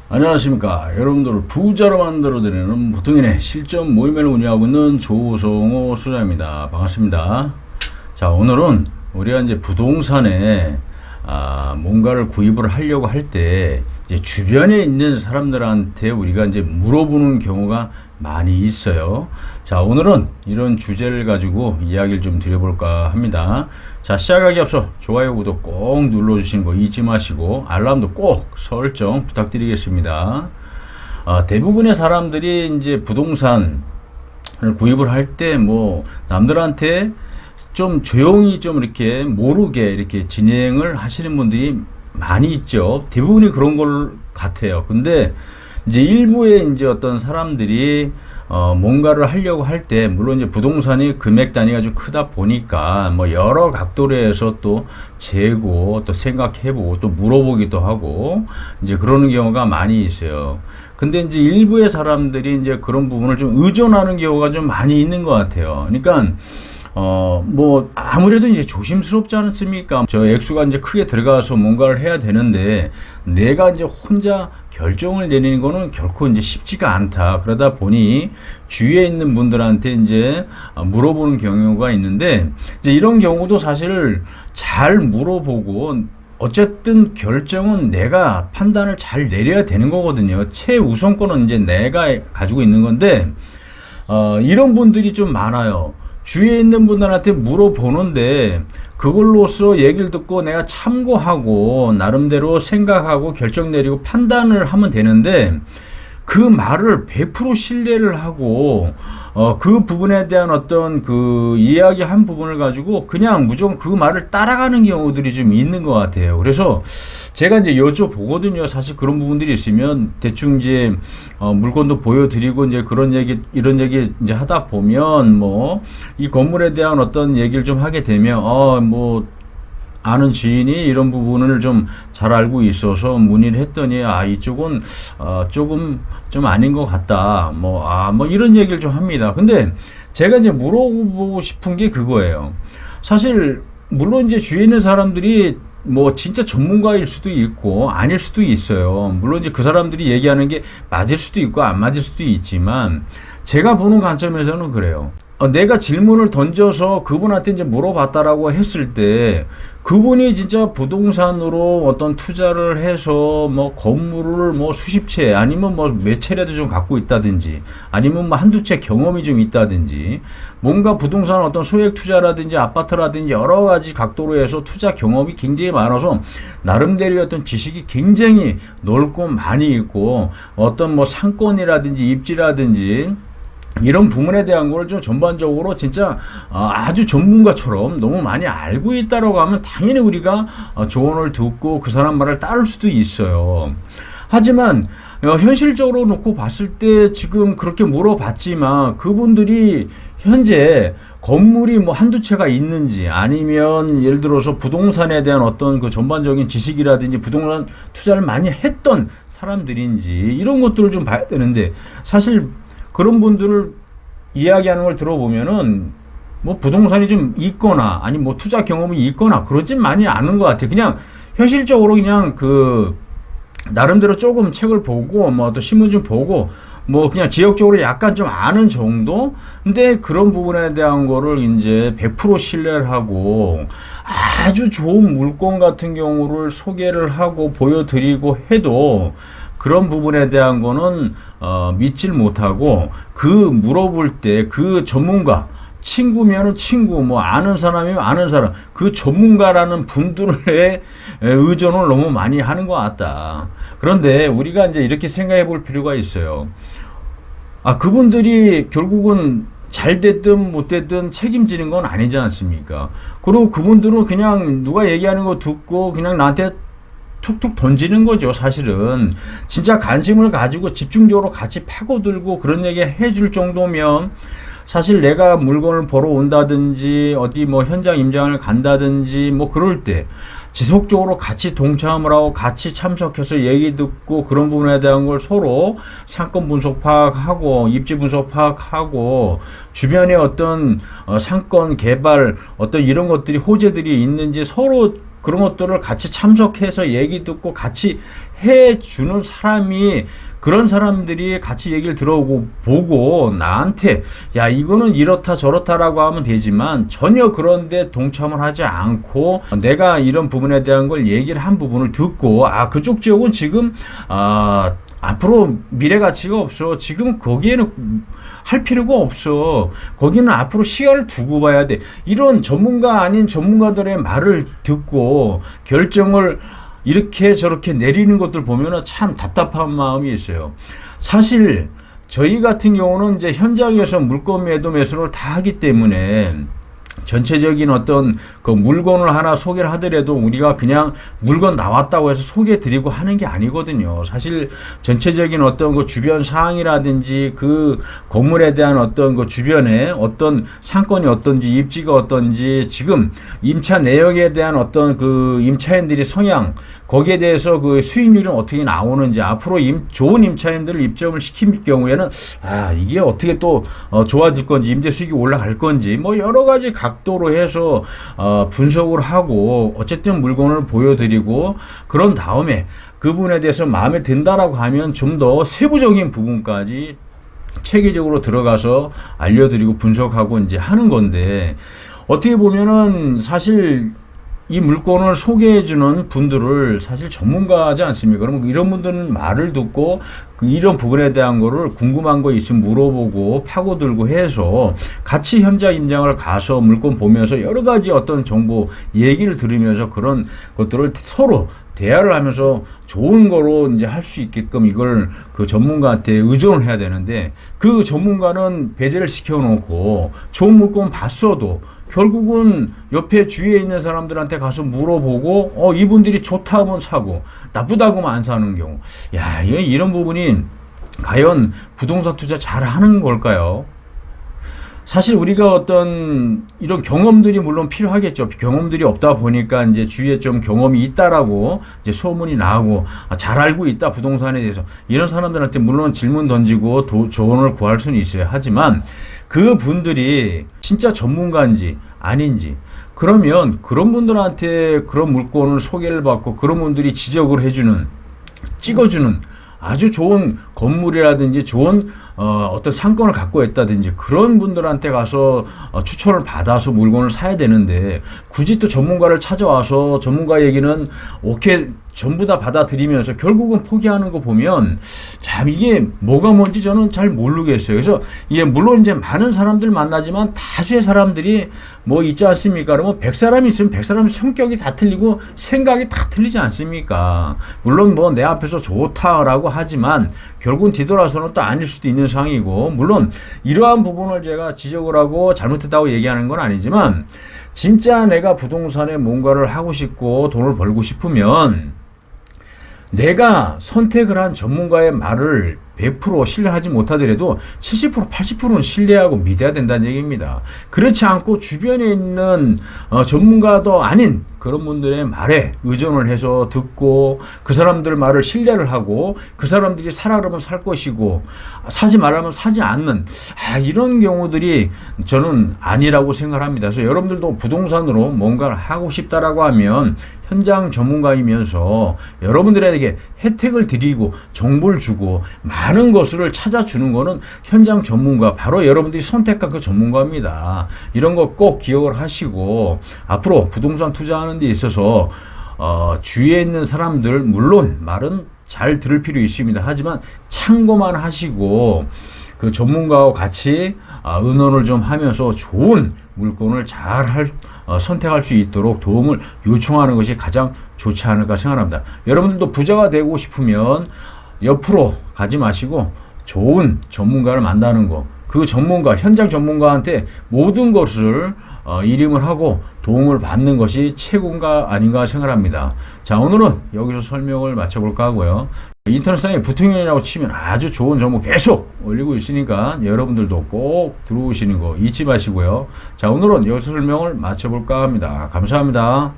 안녕하십니까. 여러분들을 부자로 만들어드리는 보통인의 실전 모임을 운영하고 있는 조성호 수장입니다. 반갑습니다. 자, 오늘은 우리가 이제 부동산에 뭔가를 구입을 하려고 할 때 이제 주변에 있는 사람들한테 우리가 이제 물어보는 경우가 많이 있어요. 자, 오늘은 이런 주제를 가지고 이야기를 좀 드려볼까 합니다. 자, 시작하기 앞서 좋아요, 구독 꼭 눌러주시는 거 잊지 마시고 알람도 꼭 설정 부탁드리겠습니다. 대부분의 사람들이 이제 부동산을 구입을 할 때 뭐 남들한테 좀 조용히 좀 이렇게 모르게 이렇게 진행을 하시는 분들이 많이 있죠. 대부분이 그런 걸 같아요. 근데 이제 일부의 이제 어떤 사람들이 뭔가를 하려고 할 때 물론 이제 부동산이 금액 단위가 좀 크다 보니까 뭐 여러 각도로 해서 또 재고 또 생각해보고 또 물어보기도 하고 이제 그러는 경우가 많이 있어요. 근데 이제 일부의 사람들이 이제 그런 부분을 좀 의존하는 경우가 좀 많이 있는 것 같아요. 그러니까 뭐, 아무래도 이제 조심스럽지 않습니까? 저 액수가 이제 크게 들어가서 뭔가를 해야 되는데, 내가 이제 혼자 결정을 내리는 거는 결코 이제 쉽지가 않다. 그러다 보니, 주위에 있는 분들한테 이제 물어보는 경우가 있는데, 이제 이런 경우도 사실 잘 물어보고, 어쨌든 결정은 내가 판단을 잘 내려야 되는 거거든요. 최우선권은 이제 내가 가지고 있는 건데, 이런 분들이 좀 많아요. 주위에 있는 분들한테 물어보는데 그걸로써 얘기를 듣고 내가 참고하고 나름대로 생각하고 결정 내리고 판단을 하면 되는데 그 말을 100% 신뢰를 하고 그 부분에 대한 어떤 그 이야기한 부분을 가지고 그냥 무조건 그 말을 따라가는 경우들이 좀 있는 것 같아요. 그래서 제가 이제 여쭤보거든요. 사실 그런 부분들이 있으면 대충 이제 물건도 보여드리고 이제 그런 얘기 이런 얘기 이제 하다 보면 뭐 이 건물에 대한 어떤 얘기를 좀 하게 되면 뭐 아는 지인이 이런 부분을 좀 잘 알고 있어서 문의를 했더니 이쪽은 조금 좀 아닌 것 같다. 뭐 이런 얘기를 좀 합니다. 근데 제가 이제 물어보고 싶은 게 그거예요. 사실 물론 이제 주위에 있는 사람들이 뭐 진짜 전문가일 수도 있고 아닐 수도 있어요. 물론 이제 그 사람들이 얘기하는 게 맞을 수도 있고 안 맞을 수도 있지만 제가 보는 관점에서는 그래요. 내가 질문을 던져서 그분한테 이제 물어봤다라고 했을 때 그분이 진짜 부동산으로 어떤 투자를 해서 뭐 건물을 뭐 수십 채 아니면 뭐 몇 채라도 좀 갖고 있다든지 아니면 뭐 한두 채 경험이 좀 있다든지 뭔가 부동산 어떤 소액 투자라든지 아파트라든지 여러 가지 각도로 해서 투자 경험이 굉장히 많아서 나름대로 어떤 지식이 굉장히 넓고 많이 있고 어떤 뭐 상권이라든지 입지라든지 이런 부분에 대한 걸 좀 전반적으로 진짜 아주 전문가처럼 너무 많이 알고 있다라고 하면 당연히 우리가 조언을 듣고 그 사람 말을 따를 수도 있어요. 하지만 현실적으로 놓고 봤을 때 지금 그렇게 물어봤지만 그분들이 현재 건물이 뭐 한두 채가 있는지 아니면 예를 들어서 부동산에 대한 어떤 그 전반적인 지식이라든지 부동산 투자를 많이 했던 사람들인지 이런 것들을 좀 봐야 되는데 사실 그런 분들을 이야기하는 걸 들어보면은 뭐 부동산이 좀 있거나 아니 뭐 투자 경험이 있거나 그러진 많이 않은 것 같아요. 그냥 현실적으로 그냥 그 나름대로 조금 책을 보고 뭐 또 신문 좀 보고 뭐 그냥 지역적으로 약간 좀 아는 정도? 근데 그런 부분에 대한 거를 이제 100% 신뢰를 하고 아주 좋은 물건 같은 경우를 소개를 하고 보여드리고 해도 그런 부분에 대한 거는 믿질 못하고 그 물어볼 때 그 전문가 친구면은 친구 뭐 아는 사람이면 아는 사람 그 전문가라는 분들의 의존을 너무 많이 하는 것 같다. 그런데 우리가 이제 이렇게 생각해 볼 필요가 있어요. 그분들이 결국은 잘 됐든 못 됐든 책임지는 건 아니지 않습니까? 그리고 그분들은 그냥 누가 얘기하는 거 듣고 그냥 나한테 툭툭 던지는 거죠. 사실은 진짜 관심을 가지고 집중적으로 같이 파고들고 그런 얘기 해줄 정도면 사실 내가 물건을 보러 온다든지 어디 뭐 현장 임장을 간다든지 뭐 그럴 때 지속적으로 같이 동참을 하고 같이 참석해서 얘기 듣고 그런 부분에 대한 걸 서로 상권 분석 파악하고 입지 분석 파악하고 주변에 어떤 상권 개발 어떤 이런 것들이 호재들이 있는지 서로 그런 것들을 같이 참석해서 얘기 듣고 같이 해주는 사람이, 그런 사람들이 같이 얘기를 들어오고 보고 나한테 야 이거는 이렇다 저렇다라고 하면 되지만, 전혀 그런데 동참을 하지 않고 내가 이런 부분에 대한 걸 얘기를 한 부분을 듣고, 아 그쪽 지역은 지금 앞으로 미래 가치가 없어, 지금 거기에는 할 필요가 없어, 거기는 앞으로 시야를 두고 봐야 돼, 이런 전문가 아닌 전문가들의 말을 듣고 결정을 이렇게 저렇게 내리는 것들 보면은 참 답답한 마음이 있어요. 사실 저희 같은 경우는 이제 현장에서 물건 매도 매수를 다 하기 때문에 전체적인 어떤 그 물건을 하나 소개를 하더라도 우리가 그냥 물건 나왔다고 해서 소개해 드리고 하는 게 아니거든요. 사실 전체적인 어떤 그 주변 사항이라든지 그 건물에 대한 어떤 그 주변에 어떤 상권이 어떤지, 입지가 어떤지, 지금 임차 내역에 대한 어떤 그 임차인들의 성향, 거기에 대해서 그 수익률은 어떻게 나오는지, 앞으로 좋은 임차인들을 입점을 시킬 경우에는 이게 어떻게 또 좋아질 건지, 임대 수익이 올라갈 건지, 뭐 여러 가지 각도로 해서 분석을 하고 어쨌든 물건을 보여드리고, 그런 다음에 그분에 대해서 마음에 든다라고 하면 좀 더 세부적인 부분까지 체계적으로 들어가서 알려드리고 분석하고 이제 하는 건데, 어떻게 보면은 사실 이 물건을 소개해주는 분들을 사실 전문가지 않습니까? 그러면 이런 분들은 말을 듣고 이런 부분에 대한 거를 궁금한 거 있으면 물어보고 파고들고 해서 같이 현장 임장을 가서 물건 보면서 여러 가지 어떤 정보 얘기를 들으면서 그런 것들을 서로 대화를 하면서 좋은 거로 이제 할 수 있게끔 이걸 그 전문가한테 의존을 해야 되는데, 그 전문가는 배제를 시켜놓고 좋은 물건 봤어도 결국은 옆에 주위에 있는 사람들한테 가서 물어보고 이분들이 좋다 하면 사고 나쁘다고 하면 안 사는 경우, 야 이런 부분이 과연 부동산 투자 잘 하는 걸까요? 사실 우리가 어떤 이런 경험들이 물론 필요하겠죠. 경험들이 없다 보니까 이제 주위에 좀 경험이 있다라고 이제 소문이 나고, 잘 알고 있다 부동산에 대해서, 이런 사람들한테 물론 질문 던지고 조언을 구할 수는 있어요. 하지만 그 분들이 진짜 전문가인지 아닌지, 그러면 그런 분들한테 그런 물건을 소개를 받고 그런 분들이 지적을 해주는, 찍어주는 아주 좋은 건물이라든지 좋은 어떤 상권을 갖고 있다든지 그런 분들한테 가서 추천을 받아서 물건을 사야 되는데, 굳이 또 전문가를 찾아와서 전문가 얘기는 오케이 전부 다 받아들이면서 결국은 포기하는 거 보면 참 이게 뭐가 뭔지 저는 잘 모르겠어요. 그래서 이게 물론 이제 많은 사람들 만나지만 다수의 사람들이 뭐 있지 않습니까? 그러면 100사람이 있으면 100사람 성격이 다 틀리고 생각이 다 틀리지 않습니까? 물론 뭐 내 앞에서 좋다라고 하지만 결국은 뒤돌아서는 또 아닐 수도 있는 상황이고, 물론 이러한 부분을 제가 지적을 하고 잘못했다고 얘기하는 건 아니지만, 진짜 내가 부동산에 뭔가를 하고 싶고 돈을 벌고 싶으면 내가 선택을 한 전문가의 말을 100% 신뢰하지 못하더라도 70%, 80%는 신뢰하고 믿어야 된다는 얘기입니다. 그렇지 않고 주변에 있는 전문가도 아닌 그런 분들의 말에 의존을 해서 듣고 그 사람들 말을 신뢰를 하고 그 사람들이 사라 그러면 살 것이고 사지 말라면 사지 않는 이런 경우들이 저는 아니라고 생각합니다. 그래서 여러분들도 부동산으로 뭔가를 하고 싶다라고 하면 현장 전문가이면서 여러분들에게 혜택을 드리고 정보를 주고 많은 것을 찾아주는 거는 현장 전문가, 바로 여러분들이 선택한 그 전문가입니다. 이런 거 꼭 기억을 하시고 앞으로 부동산 투자하는 데 있어서 주위에 있는 사람들 물론 말은 잘 들을 필요 있습니다. 하지만 참고만 하시고 그 전문가와 같이 의논을 좀 하면서 좋은 물건을 잘 선택할 수 있도록 도움을 요청하는 것이 가장 좋지 않을까 생각합니다. 여러분들도 부자가 되고 싶으면 옆으로 가지 마시고 좋은 전문가를 만나는 거, 그 전문가, 현장 전문가한테 모든 것을 일임을 하고 도움을 받는 것이 최고인가 아닌가 생각합니다. 자, 오늘은 여기서 설명을 마쳐볼까 하고요. 인터넷상에 부통령이라고 치면 아주 좋은 정보 계속 올리고 있으니까 여러분들도 꼭 들어오시는 거 잊지 마시고요. 자, 오늘은 여기서 설명을 마쳐볼까 합니다. 감사합니다.